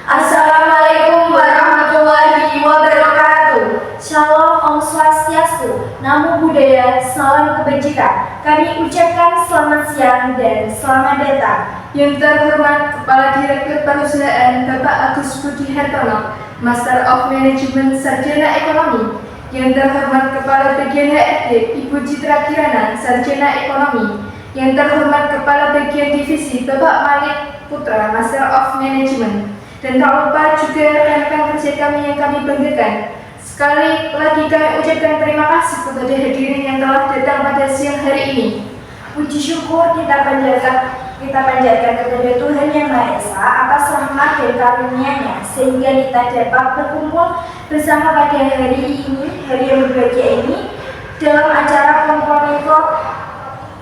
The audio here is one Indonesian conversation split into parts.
Assalamualaikum warahmatullahi wabarakatuh. Shalom, Om Swastiastu, Namo Buddhaya, salam kebajikan. Kami ucapkan selamat siang dan selamat datang. Yang terhormat Kepala Direktur Perusahaan Bapak Agus Budi Hartono, Master of Management Sarjana Ekonomi. Yang terhormat Kepala Bagian HRD Ibu Citra Kirana, Sarjana Ekonomi. Yang terhormat Kepala Bagian Divisi Bapak Malik Putra, Master of Management. Dan tak lupa juga rekan-rekan kerja kami yang kami banggakan. Sekali lagi kami ucapkan terima kasih kepada hadirin yang telah datang pada siang hari ini. Puji syukur kita panjatkan kepada Tuhan Yang Maha Esa atas rahmat dan karunia-Nya sehingga kita dapat berkumpul bersama pada hari ini, hari yang berbahagia ini, dalam acara Komponeko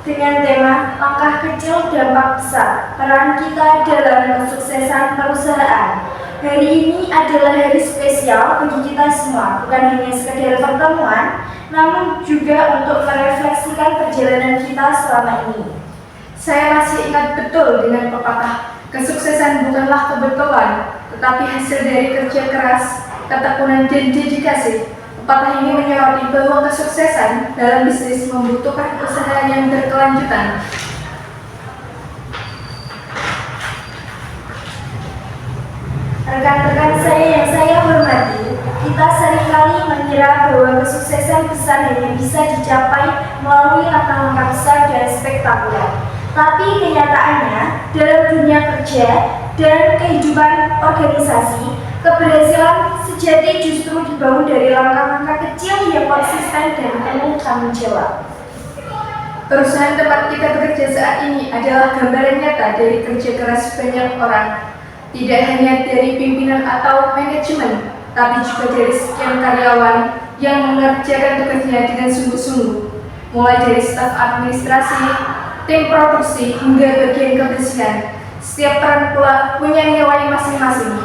dengan tema langkah kecil dampak besar, peran kita dalam kesuksesan perusahaan. Hari ini adalah hari spesial bagi kita semua, bukan hanya sekedar pertemuan, namun juga untuk merefleksikan perjalanan kita selama ini. Saya masih ingat betul dengan pepatah, kesuksesan bukanlah kebetulan, tetapi hasil dari kerja keras, ketekunan dan dedikasi. Pepatah ini menyoroti bahwa kesuksesan dalam bisnis membutuhkan usaha yang berkelanjutan. Rekan-rekan saya yang saya hormati, kita seringkali mengira bahwa kesuksesan besar hanya bisa dicapai melalui langkah-langkah besar dan spektakuler. Tapi kenyataannya, dalam dunia kerja dan kehidupan organisasi, keberhasilan sejati justru dibangun dari langkah-langkah kecil yang konsisten dan penuh tanggung jawab. Perusahaan tempat kita bekerja saat ini adalah gambaran nyata dari kerja keras banyak orang. Tidak hanya dari pimpinan atau manajemen, tapi juga dari sekian karyawan yang mengerjakan tugasnya dengan sungguh-sungguh. Mulai dari staf administrasi, tim produksi, hingga bagian kebersihan. Setiap peran pula punya nilai masing-masing.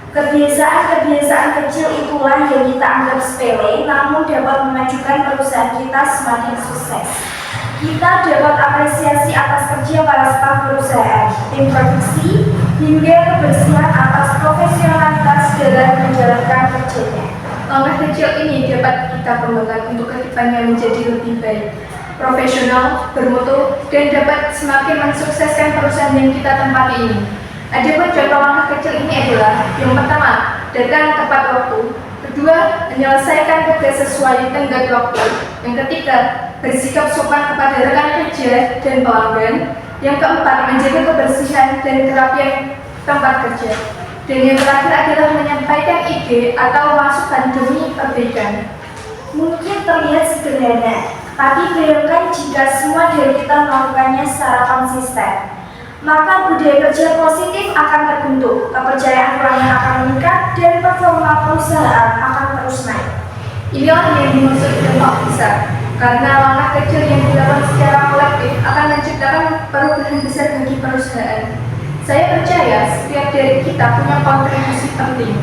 Kebiasaan-kebiasaan kecil itulah yang kita anggap sepele, namun dapat memajukan perusahaan kita semakin sukses. Kita dapat apresiasi atas kerja para staf perusahaan, tim produksi, hingga kebersihan atas profesionalitas dalam menjalankan kerjanya. Langkah kecil ini dapat kita kembangkan untuk kedepannya menjadi lebih baik, profesional, bermutu, dan dapat semakin mensukseskan perusahaan yang kita tempati ini. Adapun contoh langkah kecil ini adalah: yang pertama, datang tepat waktu; kedua, menyelesaikan tugas sesuai tenggat waktu; yang ketiga, bersikap sopan kepada rekan kerja dan pelanggan; yang keempat, menjaga kebersihan dan kerapian tempat kerja; dan yang terakhir adalah menyampaikan ide atau masukan demi perbaikan. Mungkin terlihat sederhana, tapi bayangkan jika semua dari kita melakukannya secara konsisten. Maka budaya kerja positif akan terbentuk, kepercayaan pelanggan akan meningkat, dan performa perusahaan akan terus naik. Inilah yang dimaksud dampak besar, karena langkah kecil yang dilakukan secara kolektif akan menciptakan perubahan besar bagi perusahaan. Saya percaya setiap dari kita punya kontribusi penting,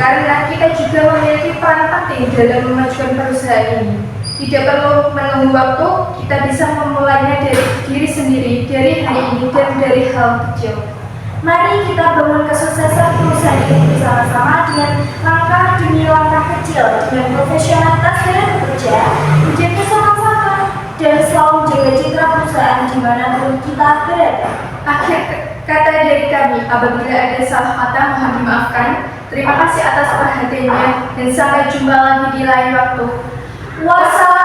karena kita juga memiliki peran penting dalam memajukan perusahaan ini. Tidak perlu menunggu waktu, kita bisa memulainya dari diri sendiri, dari hari ini, dan dari hal kecil. Mari kita bangun kesuksesan perusahaan ini bersama-sama dengan langkah demi langkah kecil, dengan profesionalitas dalam bekerja, menjaga sama-sama, dan selalu jaga citra perusahaan dimanapun kita berada. Akhir kata dari kami, apabila ada salah kata mohon dimaafkan. Terima kasih atas perhatiannya, dan sampai jumpa lagi di lain waktu. Wassalamualaikum